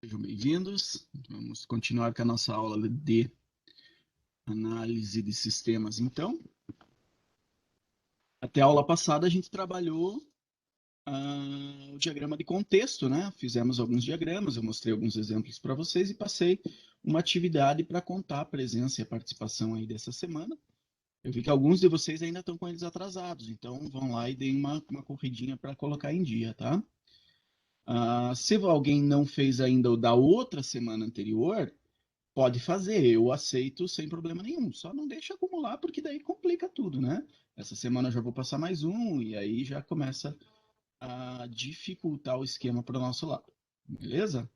Sejam bem-vindos. Vamos continuar com a nossa aula de análise de sistemas. Então, até a aula passada a gente trabalhou o diagrama de contexto, né? Fizemos alguns diagramas, eu mostrei alguns exemplos para vocês e passei uma atividade para contar a presença e a participação aí dessa semana. Eu vi que alguns de vocês ainda estão com eles atrasados, então vão lá e deem uma corridinha para colocar em dia, tá? Se alguém não fez ainda o da outra semana anterior, pode fazer, eu aceito sem problema nenhum. Só não deixa acumular, porque daí complica tudo, né? Essa semana eu já vou passar mais um, e aí já começa a dificultar o esquema para o nosso lado. Beleza?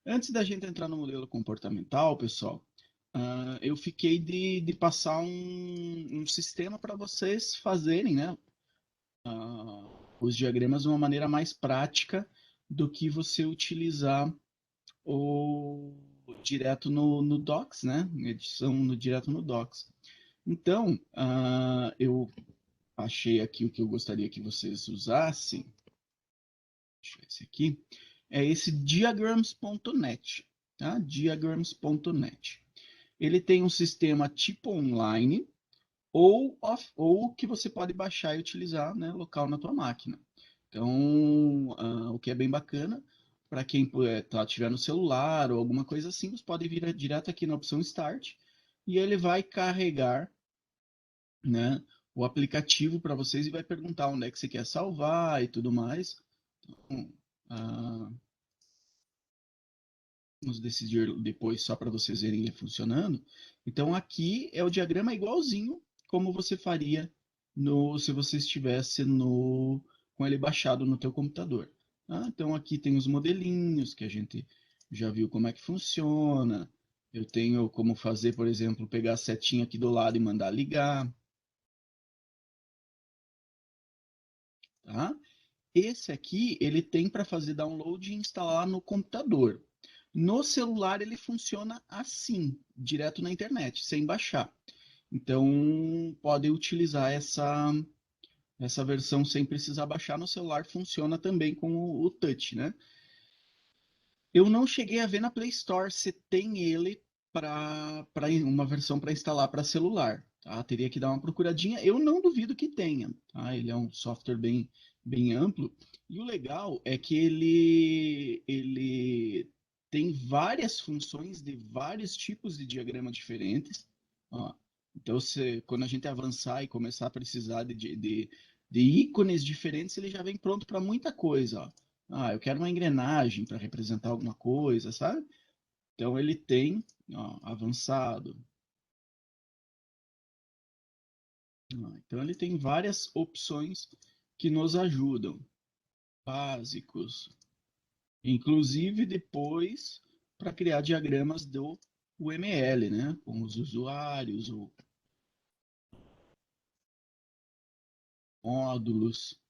Antes da gente entrar no modelo comportamental, pessoal, eu fiquei de passar um sistema para vocês fazerem, né? Os diagramas de uma maneira mais prática do que você utilizar ou direto no Docs, né? Edição direto no Docs. Então, eu achei aqui o que eu gostaria que vocês usassem. Deixa eu ver esse aqui. É esse diagrams.net, tá? Diagrams.net. Ele tem um sistema tipo online ou que você pode baixar e utilizar, né, local na tua máquina. Então, o que é bem bacana, para quem tiver no celular ou alguma coisa assim, você pode vir direto aqui na opção Start e ele vai carregar, né, o aplicativo para vocês e vai perguntar onde é que você quer salvar e tudo mais. Então, vamos decidir depois só para vocês verem ele funcionando. Então, aqui é o diagrama igualzinho como você faria se você estivesse com ele baixado no teu computador. Tá? Então, aqui tem os modelinhos que a gente já viu como é que funciona. Eu tenho como fazer, por exemplo, pegar a setinha aqui do lado e mandar ligar. Tá? Esse aqui, ele tem para fazer download e instalar no computador. No celular, ele funciona assim, direto na internet, sem baixar. Então, pode utilizar essa versão sem precisar baixar no celular, funciona também com o Touch, né? Eu não cheguei a ver na Play Store se tem ele para uma versão para instalar para celular. Tá? Teria que dar uma procuradinha. Eu não duvido que tenha. Tá? Ele é um software bem amplo. E o legal é que ele tem várias funções de vários tipos de diagrama diferentes. Ó, então, quando a gente avançar e começar a precisar de ícones diferentes, ele já vem pronto para muita coisa. Ó. Eu quero uma engrenagem para representar alguma coisa, sabe? Então ele tem, ó, avançado. Então ele tem várias opções que nos ajudam. Básicos. Inclusive depois para criar diagramas do UML, né? Com os usuários, ou módulos,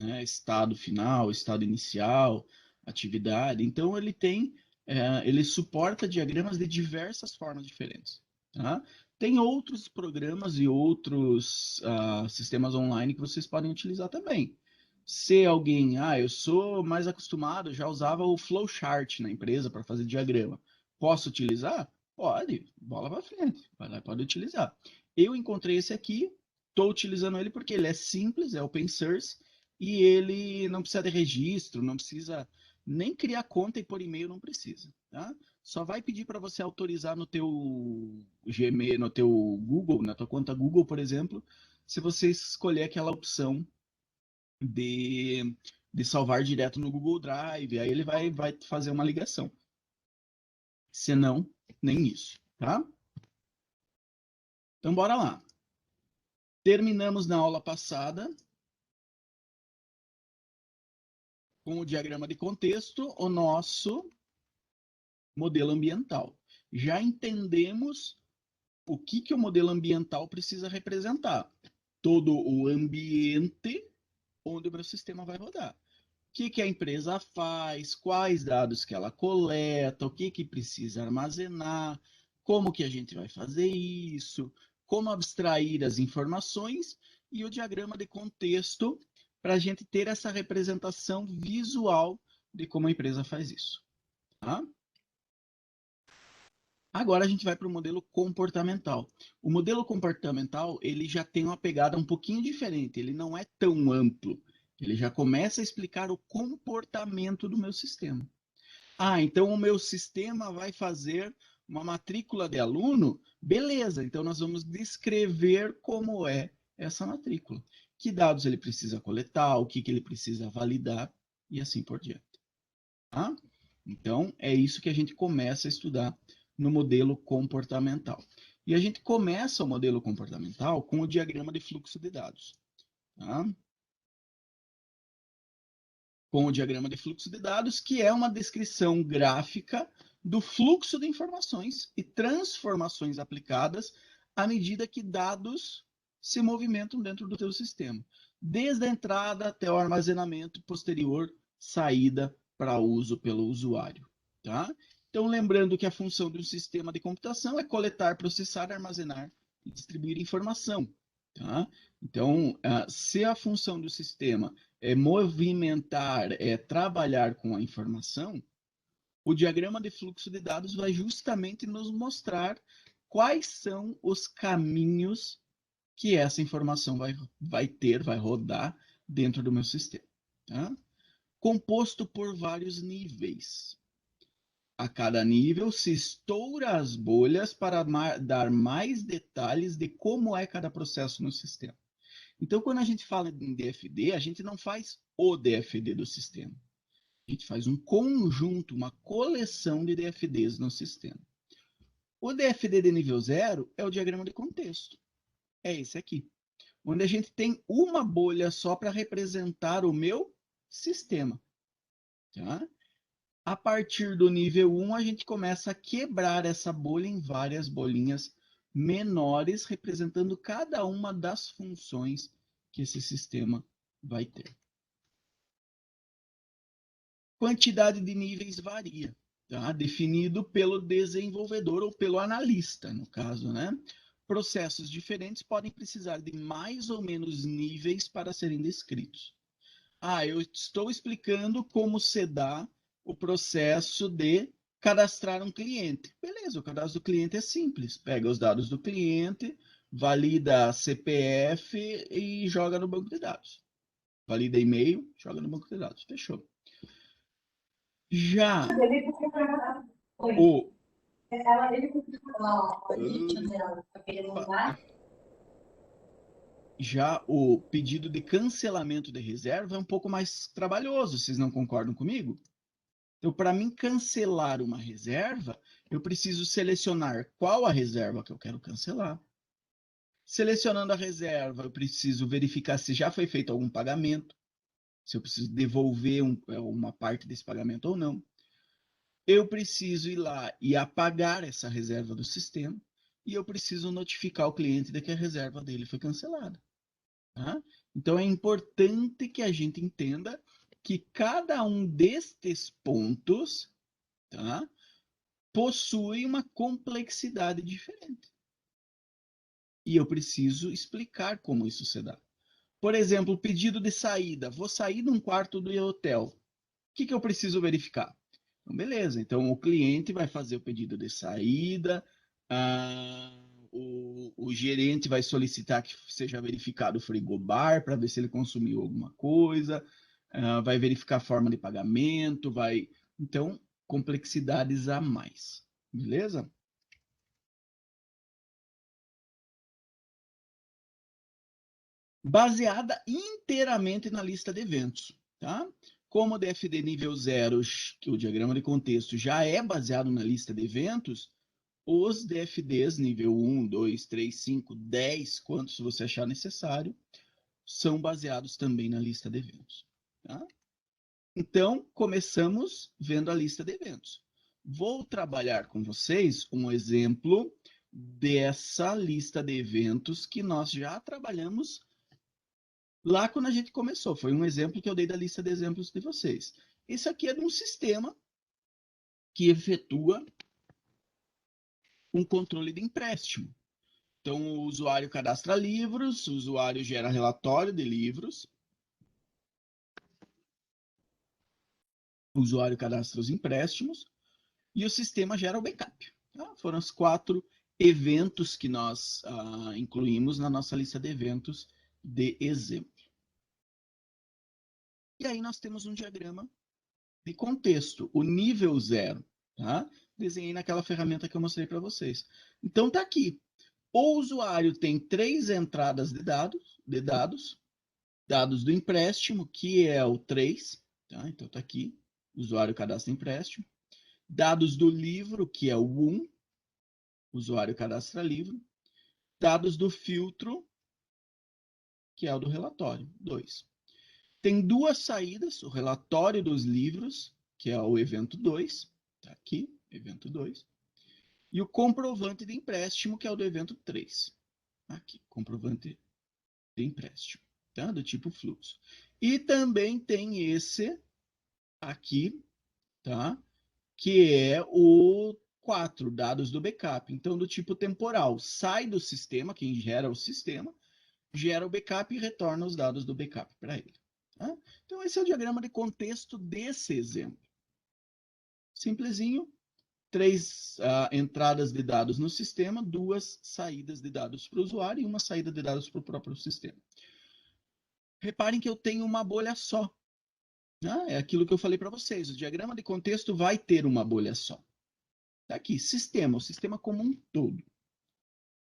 né? Estado final, estado inicial, atividade. Então ele suporta diagramas de diversas formas diferentes. Tá? Tem outros programas e outros sistemas online que vocês podem utilizar também. Se alguém, eu sou mais acostumado, já usava o flowchart na empresa para fazer diagrama. Posso utilizar? Pode, bola para frente, vai lá, pode utilizar. Eu encontrei esse aqui, estou utilizando ele porque ele é simples, é open source e ele não precisa de registro, não precisa nem criar conta e por e-mail não precisa, tá? Só vai pedir para você autorizar no teu Gmail, no teu Google, na tua conta Google, por exemplo, se você escolher aquela opção de, de salvar direto no Google Drive, aí ele vai fazer uma ligação. Se não, nem isso, tá? Então bora lá. Terminamos na aula passada com o diagrama de contexto, o nosso modelo ambiental. Já entendemos o que o modelo ambiental precisa representar. Todo o ambiente onde o meu sistema vai rodar. O que a empresa faz, quais dados que ela coleta, o que precisa armazenar, como que a gente vai fazer isso, como abstrair as informações e o diagrama de contexto para a gente ter essa representação visual de como a empresa faz isso. Tá? Agora a gente vai para o modelo comportamental. O modelo comportamental ele já tem uma pegada um pouquinho diferente, ele não é tão amplo. Ele já começa a explicar o comportamento do meu sistema. Ah, então o meu sistema vai fazer uma matrícula de aluno? Beleza, então nós vamos descrever como é essa matrícula. Que dados ele precisa coletar, o que ele precisa validar e assim por diante. Tá? Então, é isso que a gente começa a estudar no modelo comportamental. E a gente começa o modelo comportamental com o diagrama de fluxo de dados. Tá? Com o diagrama de fluxo de dados, que é uma descrição gráfica do fluxo de informações e transformações aplicadas à medida que dados se movimentam dentro do teu sistema, desde a entrada até o armazenamento posterior, saída para uso pelo usuário. Tá? Então, lembrando que a função de um sistema de computação é coletar, processar, armazenar e distribuir informação. Tá? Então, se a função do sistema é movimentar, é trabalhar com a informação, o diagrama de fluxo de dados vai justamente nos mostrar quais são os caminhos que essa informação vai rodar dentro do meu sistema. Tá? Composto por vários níveis. A cada nível se estoura as bolhas para dar mais detalhes de como é cada processo no sistema. Então, quando a gente fala em DFD, a gente não faz o DFD do sistema. A gente faz um conjunto, uma coleção de DFDs no sistema. O DFD de nível 0 é o diagrama de contexto. É esse aqui. Onde a gente tem uma bolha só para representar o meu sistema. Tá? A partir do nível 1, a gente começa a quebrar essa bolha em várias bolinhas menores, representando cada uma das funções que esse sistema vai ter. Quantidade de níveis varia, tá? Definido pelo desenvolvedor ou pelo analista, no caso, né? Processos diferentes podem precisar de mais ou menos níveis para serem descritos. Ah, eu estou explicando como se dá o processo de cadastrar um cliente. Beleza, o cadastro do cliente é simples. Pega os dados do cliente, valida CPF e joga no banco de dados. Valida e-mail, joga no banco de dados. Fechou. Já o já o pedido de cancelamento de reserva é um pouco mais trabalhoso, vocês não concordam comigo? Então, para mim cancelar uma reserva, eu preciso selecionar qual a reserva que eu quero cancelar. Selecionando a reserva, eu preciso verificar se já foi feito algum pagamento, se eu preciso devolver uma parte desse pagamento ou não. Eu preciso ir lá e apagar essa reserva do sistema e eu preciso notificar o cliente de que a reserva dele foi cancelada. Tá? Então, é importante que a gente entenda que cada um destes pontos, tá, possui uma complexidade diferente. E eu preciso explicar como isso se dá. Por exemplo, pedido de saída. Vou sair de um quarto do hotel. O que eu preciso verificar? Então, beleza. Então, o cliente vai fazer o pedido de saída. O gerente vai solicitar que seja verificado o frigobar para ver se ele consumiu alguma coisa. Vai verificar a forma de pagamento. Então, complexidades a mais. Beleza? Baseada inteiramente na lista de eventos. Tá? Como o DFD nível 0, que o diagrama de contexto já é baseado na lista de eventos, os DFDs nível 1, 2, 3, 5, 10, quantos você achar necessário, são baseados também na lista de eventos. Tá? Então, começamos vendo a lista de eventos. Vou trabalhar com vocês um exemplo dessa lista de eventos que nós já trabalhamos lá quando a gente começou. Foi um exemplo que eu dei da lista de exemplos de vocês. Esse aqui é de um sistema que efetua um controle de empréstimo. Então, o usuário cadastra livros, o usuário gera relatório de livros, o usuário cadastra os empréstimos, e o sistema gera o backup. Tá? Foram os 4 eventos que nós incluímos na nossa lista de eventos de exemplo. E aí nós temos um diagrama de contexto, o nível 0. Tá? Desenhei naquela ferramenta que eu mostrei para vocês. Então tá aqui. O usuário tem 3 entradas de dados do empréstimo, que é o 3. Tá? Então tá aqui, usuário cadastra empréstimo. Dados do livro, que é o 1. Usuário cadastra livro. Dados do filtro, que é o do relatório, 2. Tem 2 saídas, o relatório dos livros, que é o evento 2, tá aqui, evento 2, e o comprovante de empréstimo, que é o do evento 3. Aqui, comprovante de empréstimo, tá? Do tipo fluxo. E também tem esse aqui, tá? Que é o 4, dados do backup. Então, do tipo temporal, sai do sistema, quem gera o sistema, gera o backup e retorna os dados do backup para ele. Tá? Então, esse é o diagrama de contexto desse exemplo. Simplesinho, 3 entradas de dados no sistema, 2 saídas de dados para o usuário e uma saída de dados para o próprio sistema. Reparem que eu tenho uma bolha só. Né? É aquilo que eu falei para vocês, o diagrama de contexto vai ter uma bolha só. Tá aqui, sistema, o sistema como um todo.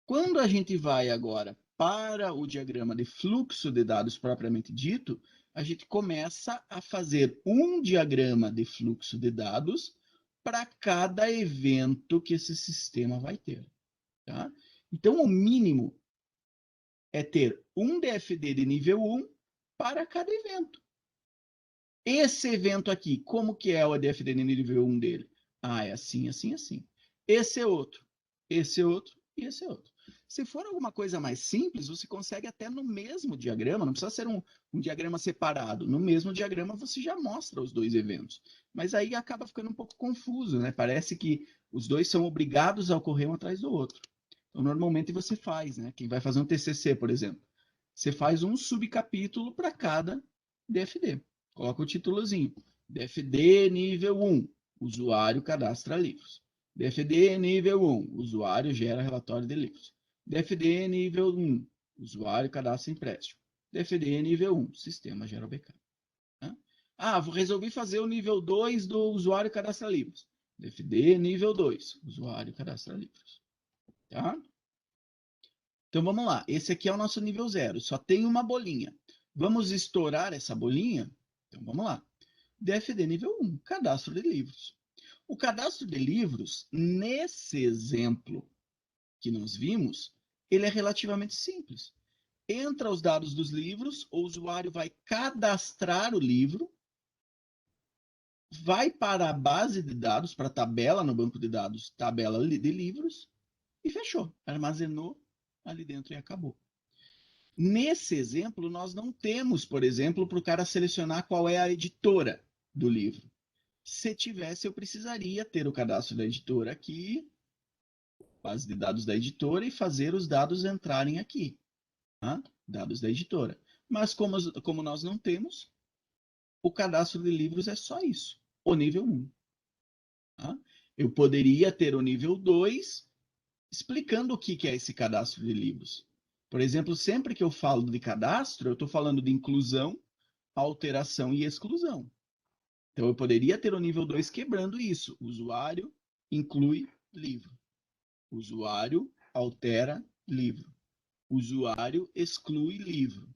Quando a gente vai agora para o diagrama de fluxo de dados propriamente dito, a gente começa a fazer um diagrama de fluxo de dados para cada evento que esse sistema vai ter. Tá? Então, o mínimo é ter um DFD de nível 1 para cada evento. Esse evento aqui, como que é o DFD de nível 1 dele? É assim, assim, assim. Esse é outro e esse é outro. Se for alguma coisa mais simples, você consegue até no mesmo diagrama, não precisa ser um diagrama separado. No mesmo diagrama você já mostra os 2 eventos. Mas aí acaba ficando um pouco confuso, né? Parece que os 2 são obrigados a ocorrer um atrás do outro. Então, normalmente você faz, né? Quem vai fazer um TCC, por exemplo, você faz um subcapítulo para cada DFD. Coloca o títulozinho. DFD nível 1, usuário cadastra livros. DFD nível 1, usuário gera relatório de livros. DFD nível 1, usuário cadastra empréstimo. DFD nível 1, sistema gera backup. Resolvi fazer o nível 2 do usuário cadastra livros. DFD nível 2, usuário cadastra livros. Tá? Então vamos lá, esse aqui é o nosso nível 0, só tem uma bolinha. Vamos estourar essa bolinha? Então vamos lá. DFD nível 1, cadastro de livros. O cadastro de livros, nesse exemplo que nós vimos, ele é relativamente simples. Entra os dados dos livros, o usuário vai cadastrar o livro, vai para a base de dados, para a tabela no banco de dados, tabela de livros, e fechou. Armazenou ali dentro e acabou. Nesse exemplo, nós não temos, por exemplo, para o cara selecionar qual é a editora do livro. Se tivesse, eu precisaria ter o cadastro da editora aqui, base de dados da editora, e fazer os dados entrarem aqui. Tá? Dados da editora. Mas como nós não temos, o cadastro de livros é só isso, o nível 1. Tá? Eu poderia ter o nível 2, explicando o que é esse cadastro de livros. Por exemplo, sempre que eu falo de cadastro, eu estou falando de inclusão, alteração e exclusão. Então, eu poderia ter o nível 2 quebrando isso. O usuário inclui livro. O usuário altera livro. O usuário exclui livro.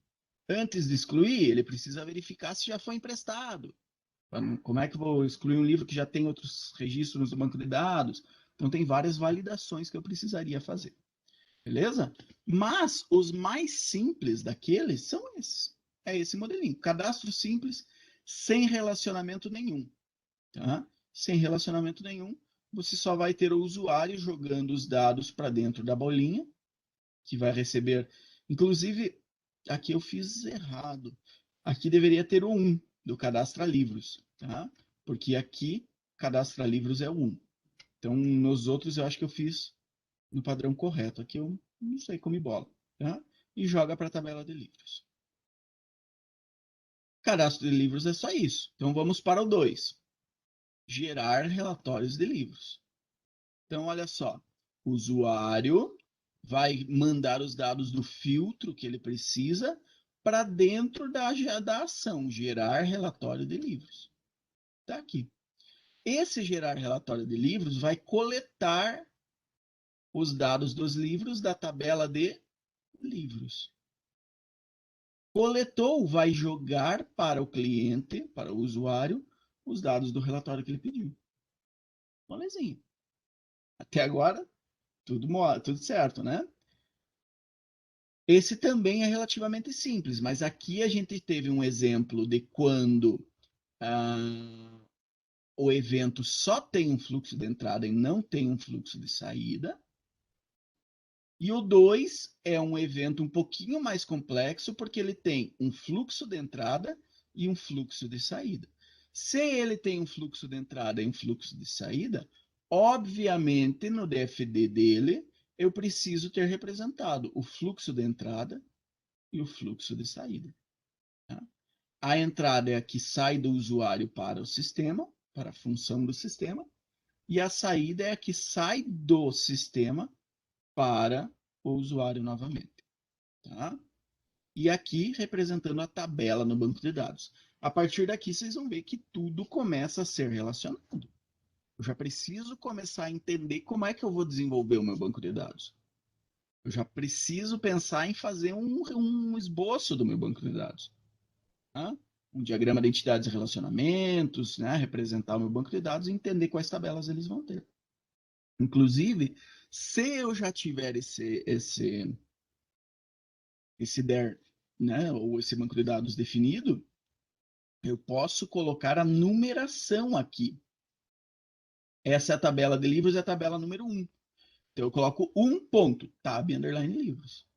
Antes de excluir, ele precisa verificar se já foi emprestado. Como é que eu vou excluir um livro que já tem outros registros no banco de dados? Então, tem várias validações que eu precisaria fazer. Beleza? Mas os mais simples daqueles são esses. É esse modelinho. Cadastro simples, sem relacionamento nenhum. Tá? Sem relacionamento nenhum, você só vai ter o usuário jogando os dados para dentro da bolinha, que vai receber. Inclusive, aqui eu fiz errado. Aqui deveria ter o 1 do cadastra livros. Tá? Porque aqui, cadastra livros é o 1. Então, nos outros, eu acho que eu fiz no padrão correto. Aqui eu não sei como bola. Tá? E joga para a tabela de livros. Cadastro de livros é só isso. Então vamos para o 2. gerar relatórios de livros. Então, olha só, o usuário vai mandar os dados do filtro que ele precisa para dentro da ação, gerar relatório de livros. Está aqui. Esse gerar relatório de livros vai coletar os dados dos livros da tabela de livros. Coletou, vai jogar para o cliente, para o usuário, os dados do relatório que ele pediu. Molezinha. Até agora, tudo certo, né? Esse também é relativamente simples, mas aqui a gente teve um exemplo de quando o evento só tem um fluxo de entrada e não tem um fluxo de saída. E o 2 é um evento um pouquinho mais complexo, porque ele tem um fluxo de entrada e um fluxo de saída. Se ele tem um fluxo de entrada e um fluxo de saída, obviamente no DFD dele eu preciso ter representado o fluxo de entrada e o fluxo de saída. Tá? A entrada é a que sai do usuário para o sistema, para a função do sistema, e a saída é a que sai do sistema para o usuário novamente. Tá? E aqui representando a tabela no banco de dados. A partir daqui, vocês vão ver que tudo começa a ser relacionado. Eu já preciso começar a entender como é que eu vou desenvolver o meu banco de dados. Eu já preciso pensar em fazer um esboço do meu banco de dados. Tá? Um diagrama de entidades e relacionamentos, né? Representar o meu banco de dados e entender quais tabelas eles vão ter. Inclusive, se eu já tiver esse DER, né, ou esse banco de dados definido, eu posso colocar a numeração aqui. Essa é a tabela de livros, é a tabela número 1. Então, eu coloco tab underline livros.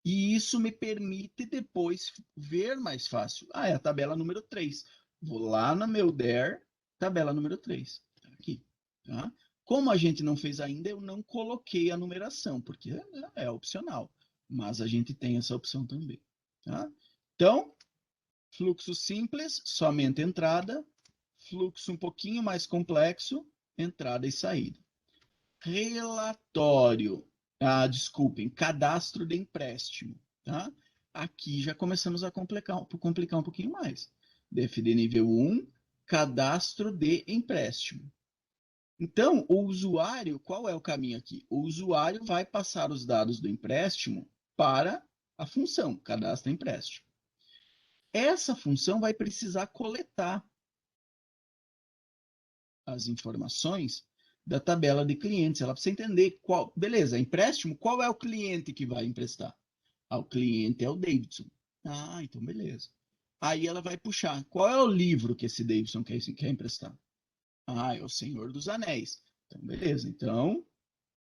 E isso me permite depois ver mais fácil. É a tabela número 3. Vou lá no meu DER, tabela número 3. Tá aqui. Tá? Como a gente não fez ainda, eu não coloquei a numeração, porque é opcional. Mas a gente tem essa opção também. Tá? Então, fluxo simples, somente entrada. Fluxo um pouquinho mais complexo, entrada e saída. Relatório, desculpem, cadastro de empréstimo. Tá? Aqui já começamos a complicar um pouquinho mais. DFD nível 1, cadastro de empréstimo. Então, o usuário, qual é o caminho aqui? O usuário vai passar os dados do empréstimo para a função, cadastro empréstimo. Essa função vai precisar coletar as informações da tabela de clientes. Ela precisa entender qual, beleza, empréstimo, qual é o cliente que vai emprestar? O cliente é o Davidson. Então beleza. Aí ela vai puxar, qual é o livro que esse Davidson quer emprestar? É o Senhor dos Anéis. Então beleza, então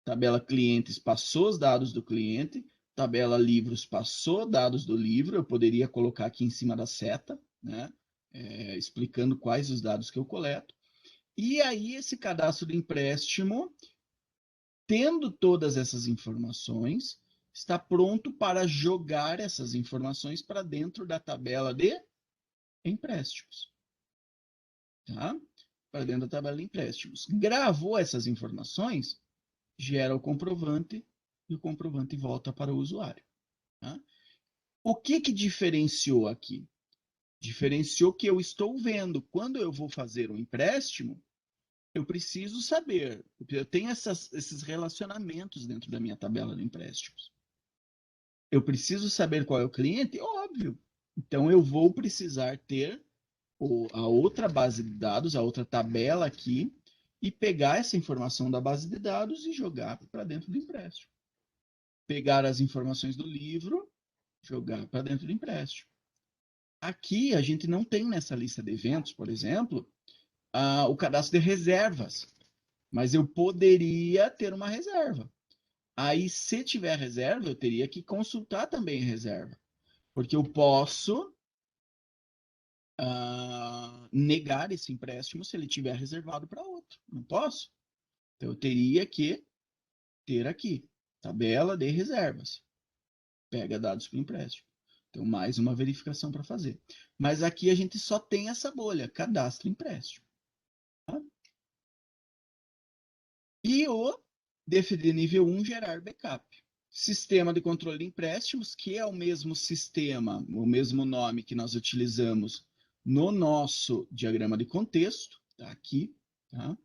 tabela clientes passou os dados do cliente, tabela livros passou dados do livro, eu poderia colocar aqui em cima da seta, né? Explicando quais os dados que eu coleto. E aí, esse cadastro de empréstimo, tendo todas essas informações, está pronto para jogar essas informações para dentro da tabela de empréstimos. Tá? Para dentro da tabela de empréstimos. Gravou essas informações, gera o comprovante e o comprovante volta para o usuário. Tá? O que diferenciou aqui? Diferenciou que eu estou vendo, quando eu vou fazer um empréstimo, eu preciso saber, eu tenho esses relacionamentos dentro da minha tabela de empréstimos. Eu preciso saber qual é o cliente? Óbvio. Então, eu vou precisar ter a outra base de dados, a outra tabela aqui, e pegar essa informação da base de dados e jogar para dentro do empréstimo. Pegar as informações do livro, jogar para dentro do empréstimo. Aqui, a gente não tem nessa lista de eventos, por exemplo, o cadastro de reservas. Mas eu poderia ter uma reserva. Aí, se tiver reserva, eu teria que consultar também a reserva. Porque eu posso negar esse empréstimo se ele tiver reservado para outro. Não posso? Então, eu teria que ter aqui, tabela de reservas. Pega dados para o empréstimo. Então, mais uma verificação para fazer. Mas aqui a gente só tem essa bolha, cadastro empréstimo. Tá? E o DFD nível 1, gerar backup. Sistema de controle de empréstimos, que é o mesmo sistema, o mesmo nome que nós utilizamos no nosso diagrama de contexto, tá aqui, tá?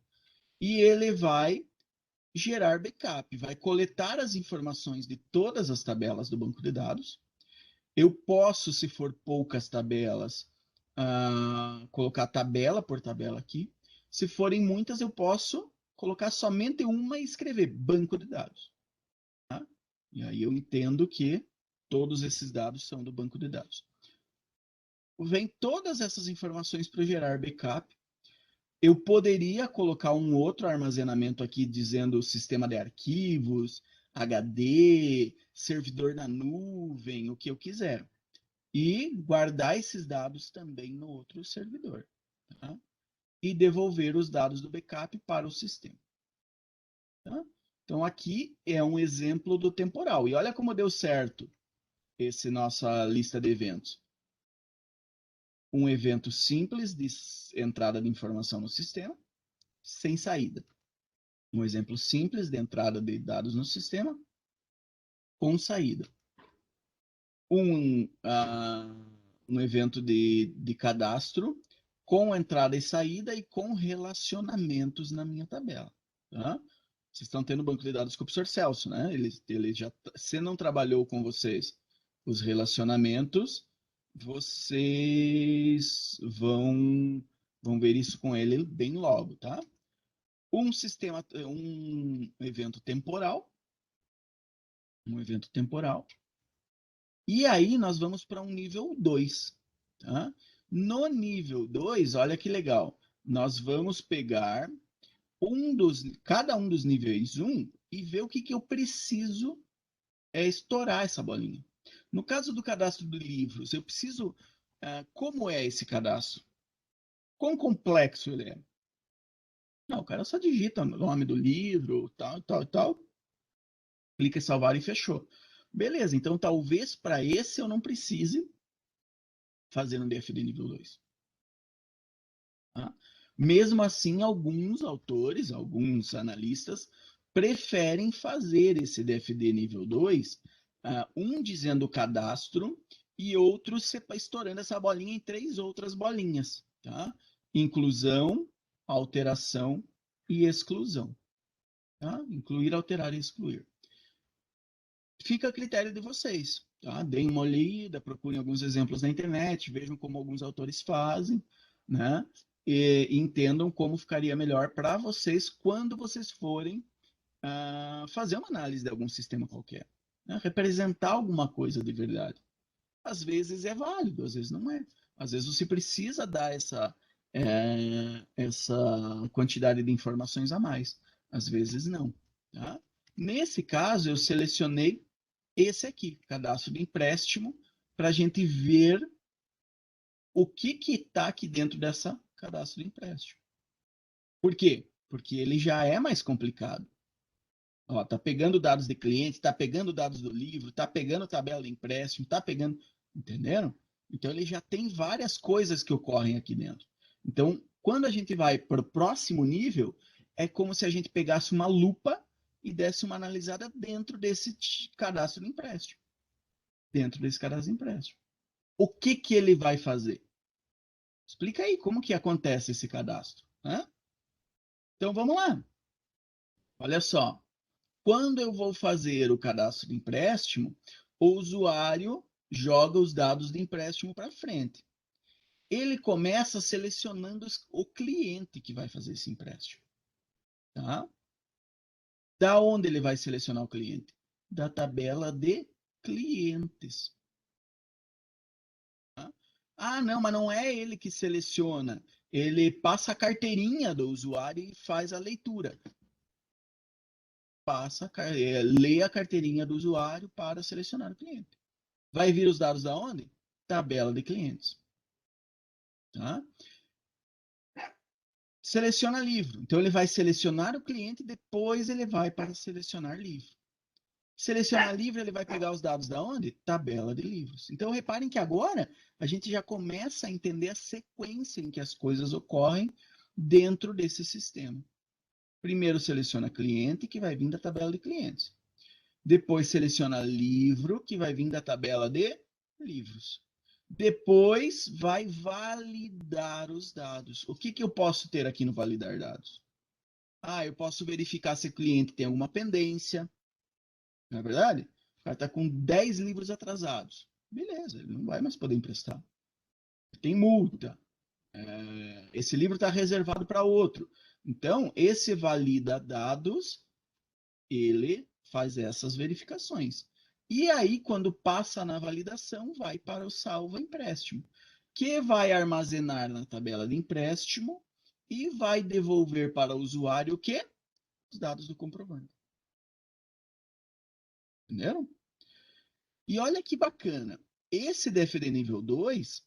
E ele vai gerar backup, vai coletar as informações de todas as tabelas do banco de dados. Eu posso, se for poucas tabelas, colocar tabela por tabela aqui. Se forem muitas, eu posso colocar somente uma e escrever banco de dados. Tá? E aí eu entendo que todos esses dados são do banco de dados. Vem todas essas informações para gerar backup. Eu poderia colocar um outro armazenamento aqui dizendo sistema de arquivos, HD, servidor na nuvem, o que eu quiser. E guardar esses dados também no outro servidor. Tá? E devolver os dados do backup para o sistema. Tá? Então, aqui é um exemplo do temporal. E olha como deu certo essa nossa lista de eventos. Um evento simples de entrada de informação no sistema, sem saída. Um exemplo simples de entrada de dados no sistema, com saída. Um evento de cadastro, com entrada e saída e com relacionamentos na minha tabela. Tá? Vocês estão tendo banco de dados com o professor Celso, né? Ele já, se não trabalhou com vocês os relacionamentos, vocês vão ver isso com ele bem logo, tá? Um evento temporal. Um evento temporal. E aí nós vamos para um nível 2. Tá? No nível 2, olha que legal. Nós vamos pegar cada um dos níveis 1 e ver o que eu preciso estourar essa bolinha. No caso do cadastro de livros, eu preciso... como é esse cadastro? Quão complexo ele é? Não, o cara só digita o nome do livro, tal. Clica em salvar e fechou. Beleza, então talvez para esse eu não precise fazer um DFD nível 2. Tá? Mesmo assim, alguns autores, alguns analistas, preferem fazer esse DFD nível 2, um dizendo o cadastro e outro estourando essa bolinha em 3 outras bolinhas. Tá? Inclusão, alteração e exclusão. Tá? Incluir, alterar e excluir. Fica a critério de vocês. Tá? Deem uma olhada, procurem alguns exemplos na internet, vejam como alguns autores fazem, né? E entendam como ficaria melhor para vocês quando vocês forem fazer uma análise de algum sistema qualquer. Né? Representar alguma coisa de verdade. Às vezes é válido, às vezes não é. Às vezes você precisa dar essa quantidade de informações a mais. Às vezes não. Tá? Nesse caso, eu selecionei esse aqui, cadastro de empréstimo, para a gente ver o que está aqui dentro dessa cadastro de empréstimo. Por quê? Porque ele já é mais complicado. Ó, tá pegando dados de cliente, tá pegando dados do livro, tá pegando tabela de empréstimo, tá pegando... Entenderam? Então, ele já tem várias coisas que ocorrem aqui dentro. Então, quando a gente vai para o próximo nível, é como se a gente pegasse uma lupa e desse uma analisada dentro desse cadastro de empréstimo. Dentro desse cadastro de empréstimo. O que ele vai fazer? Explica aí como que acontece esse cadastro. Né? Então, vamos lá. Olha só. Quando eu vou fazer o cadastro de empréstimo, o usuário joga os dados de empréstimo para frente. Ele começa selecionando o cliente que vai fazer esse empréstimo. Tá? Da onde ele vai selecionar o cliente? Da tabela de clientes. Tá? Ah, não, mas não é ele que seleciona. Ele passa a carteirinha do usuário e faz a leitura. Lê a carteirinha do usuário para selecionar o cliente. Vai vir os dados da onde? Tabela de clientes. Tá? Seleciona livro. Então, ele vai selecionar o cliente, depois ele vai para selecionar livro. Selecionar livro, ele vai pegar os dados da onde? Tabela de livros. Então, reparem que agora a gente já começa a entender a sequência em que as coisas ocorrem dentro desse sistema. Primeiro seleciona cliente, que vai vir da tabela de clientes. Depois seleciona livro, que vai vir da tabela de livros. Depois vai validar os dados. O que eu posso ter aqui no validar dados? Eu posso verificar se o cliente tem alguma pendência. Não é verdade? O cara está com 10 livros atrasados. Beleza, ele não vai mais poder emprestar. Tem multa. Esse livro está reservado para outro. Então, esse valida dados, ele faz essas verificações. E aí, quando passa na validação, vai para o salvo empréstimo, que vai armazenar na tabela de empréstimo e vai devolver para o usuário o quê? Os dados do comprovante. Entenderam? E olha que bacana. Esse DFD nível 2,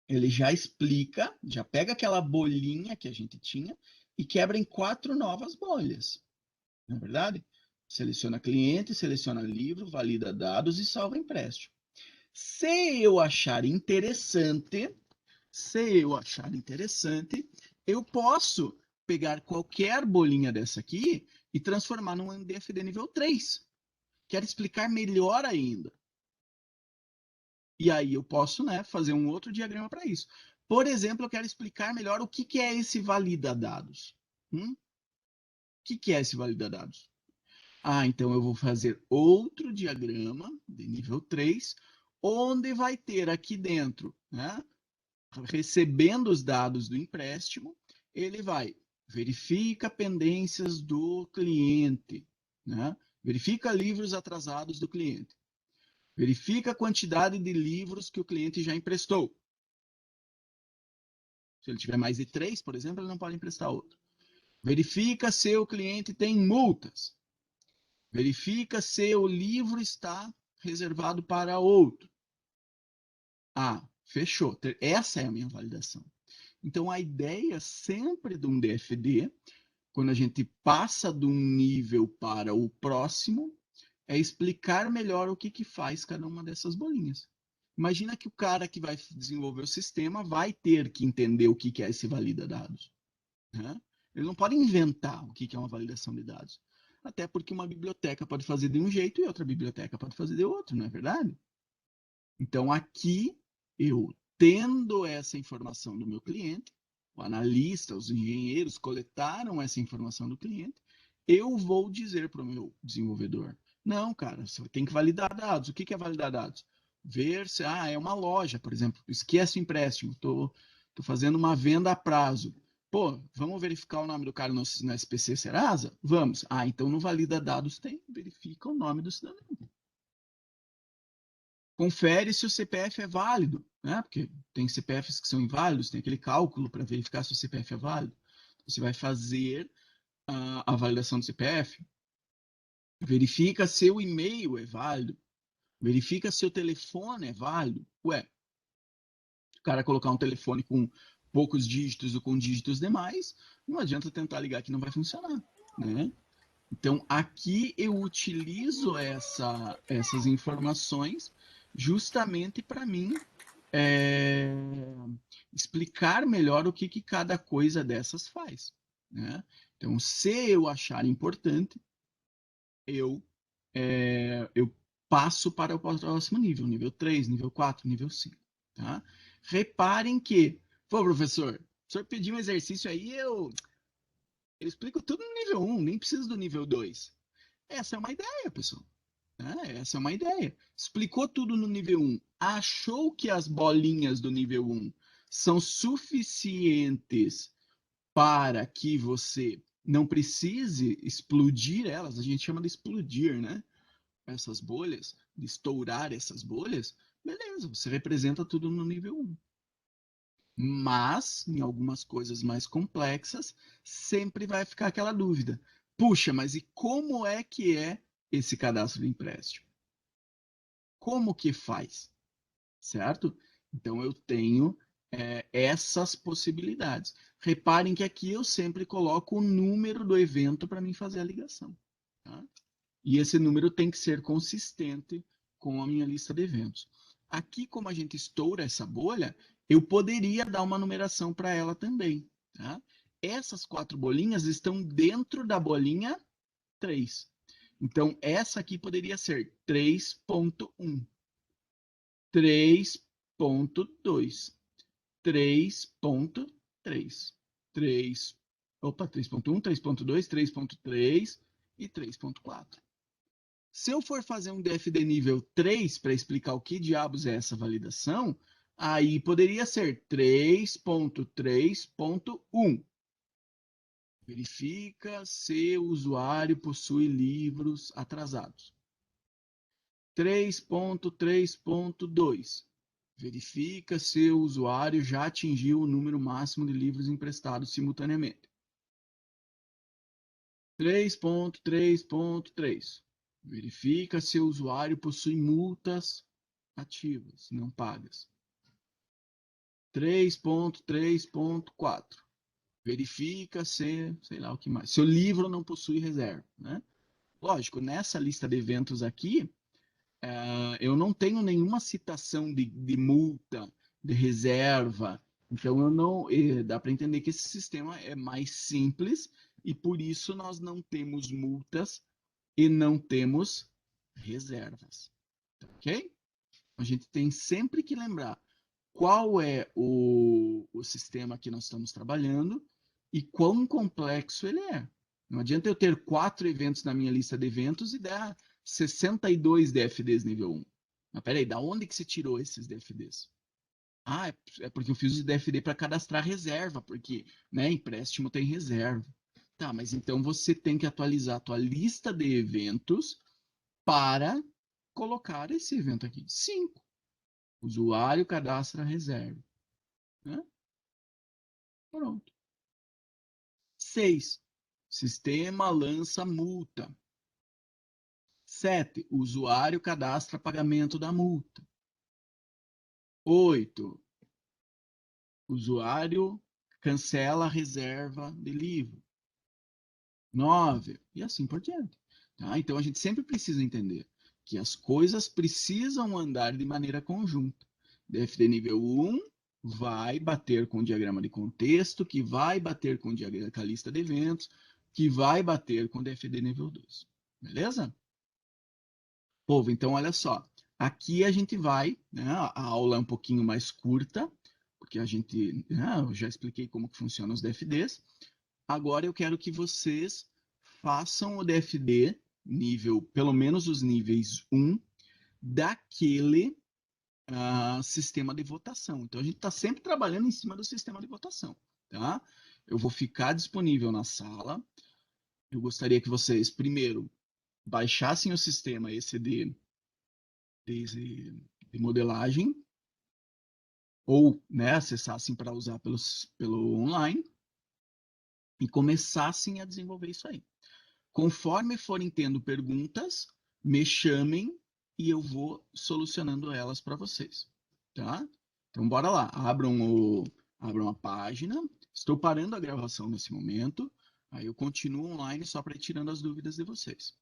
ele já explica, já pega aquela bolinha que a gente tinha e quebra em 4 novas bolhas. Não é verdade? Seleciona cliente, seleciona livro, valida dados e salva empréstimo. Se eu achar interessante, eu posso pegar qualquer bolinha dessa aqui e transformar num DFD nível 3. Quero explicar melhor ainda. E aí eu posso, né, fazer um outro diagrama para isso. Por exemplo, eu quero explicar melhor o que é esse valida dados. O que é esse valida dados? Então eu vou fazer outro diagrama de nível 3, onde vai ter aqui dentro, né, recebendo os dados do empréstimo, ele vai verifica pendências do cliente, né? Verifica livros atrasados do cliente. Verifica a quantidade de livros que o cliente já emprestou. Se ele tiver mais de 3, por exemplo, ele não pode emprestar outro. Verifica se o cliente tem multas. Verifica se o livro está reservado para outro. Fechou. Essa é a minha validação. Então, a ideia sempre de um DFD, quando a gente passa de um nível para o próximo, é explicar melhor o que faz cada uma dessas bolinhas. Imagina que o cara que vai desenvolver o sistema vai ter que entender o que é esse valida dados. Né? Ele não pode inventar o que é uma validação de dados. Até porque uma biblioteca pode fazer de um jeito e outra biblioteca pode fazer de outro, não é verdade? Então, aqui, eu tendo essa informação do meu cliente, o analista, os engenheiros coletaram essa informação do cliente, eu vou dizer para o meu desenvolvedor, não, cara, você tem que validar dados. O que é validar dados? Ver se é uma loja, por exemplo, esquece o empréstimo, estou fazendo uma venda a prazo. Pô, vamos verificar o nome do cara no SPC Serasa? Vamos. Então no valida dados verifica o nome do cidadão. Confere se o CPF é válido, né? Porque tem CPFs que são inválidos, tem aquele cálculo para verificar se o CPF é válido. Você vai fazer a validação do CPF, verifica se o e-mail é válido, verifica se o telefone é válido. Ué, o cara colocar um telefone com poucos dígitos ou com dígitos demais, não adianta tentar ligar que não vai funcionar, né? Então, aqui eu utilizo essas informações justamente para mim explicar melhor o que cada coisa dessas faz. Né? Então, se eu achar importante, eu passo para o próximo nível, nível 3, nível 4, nível 5. Tá? Reparem que, pô, professor, o senhor pediu um exercício aí, eu explico tudo no nível 1, nem preciso do nível 2. Essa é uma ideia, pessoal. Essa é uma ideia. Explicou tudo no nível 1. Achou que as bolinhas do nível 1 são suficientes para que você não precise explodir elas. A gente chama de explodir, né? Essas bolhas, de estourar essas bolhas. Beleza, você representa tudo no nível 1. Mas, em algumas coisas mais complexas, sempre vai ficar aquela dúvida. Puxa, mas e como é que é esse cadastro de empréstimo? Como que faz? Certo? Então, eu tenho essas possibilidades. Reparem que aqui eu sempre coloco o número do evento para mim fazer a ligação. Tá? E esse número tem que ser consistente com a minha lista de eventos. Aqui, como a gente estoura essa bolha, eu poderia dar uma numeração para ela também. Tá? Essas 4 bolinhas estão dentro da bolinha 3. Então, essa aqui poderia ser 3.1, 3.2, 3.3, 3.1, 3.2, 3.3 e 3.4. Se eu for fazer um DFD nível 3 para explicar o que diabos é essa validação, aí poderia ser 3.3.1. Verifica se o usuário possui livros atrasados. 3.3.2. Verifica se o usuário já atingiu o número máximo de livros emprestados simultaneamente. 3.3.3. Verifica se o usuário possui multas ativas, não pagas. 3.3.4. Verifica se, sei lá o que mais, se o livro não possui reserva, né? Lógico, nessa lista de eventos aqui, eu não tenho nenhuma citação de multa, de reserva, então eu não, dá para entender que esse sistema é mais simples e por isso nós não temos multas e não temos reservas, ok? A gente tem sempre que lembrar qual é o sistema que nós estamos trabalhando e quão complexo ele é. Não adianta eu ter 4 eventos na minha lista de eventos e dar 62 DFDs nível 1. Mas peraí, da onde que você tirou esses DFDs? Ah, é porque eu fiz o DFD para cadastrar reserva, porque, né, empréstimo tem reserva. Tá, mas então você tem que atualizar a tua lista de eventos para colocar esse evento aqui. 5. Usuário cadastra reserva. Né? Pronto. 6. Sistema lança multa. 7. Usuário cadastra pagamento da multa. 8. Usuário cancela a reserva de livro. 9. E assim por diante. Tá? Então a gente sempre precisa entender que as coisas precisam andar de maneira conjunta. DFD nível 1 vai bater com o diagrama de contexto, que vai bater com a lista de eventos, que vai bater com o DFD nível 2. Beleza? Povo, então olha só. Aqui a gente vai, né, a aula é um pouquinho mais curta, porque a gente, eu já expliquei como que funcionam os DFDs. Agora eu quero que vocês façam o DFD nível, pelo menos os níveis 1, daquele sistema de votação. Então a gente está sempre trabalhando em cima do sistema de votação, tá? Eu vou ficar disponível na sala. Eu gostaria que vocês, primeiro, baixassem o sistema esse de modelagem, ou, né, acessassem para usar pelo online, e começassem a desenvolver isso aí. Conforme forem tendo perguntas, me chamem e eu vou solucionando elas para vocês, tá? Então, bora lá. Abram a página. Estou parando a gravação nesse momento. Aí eu continuo online só para ir tirando as dúvidas de vocês.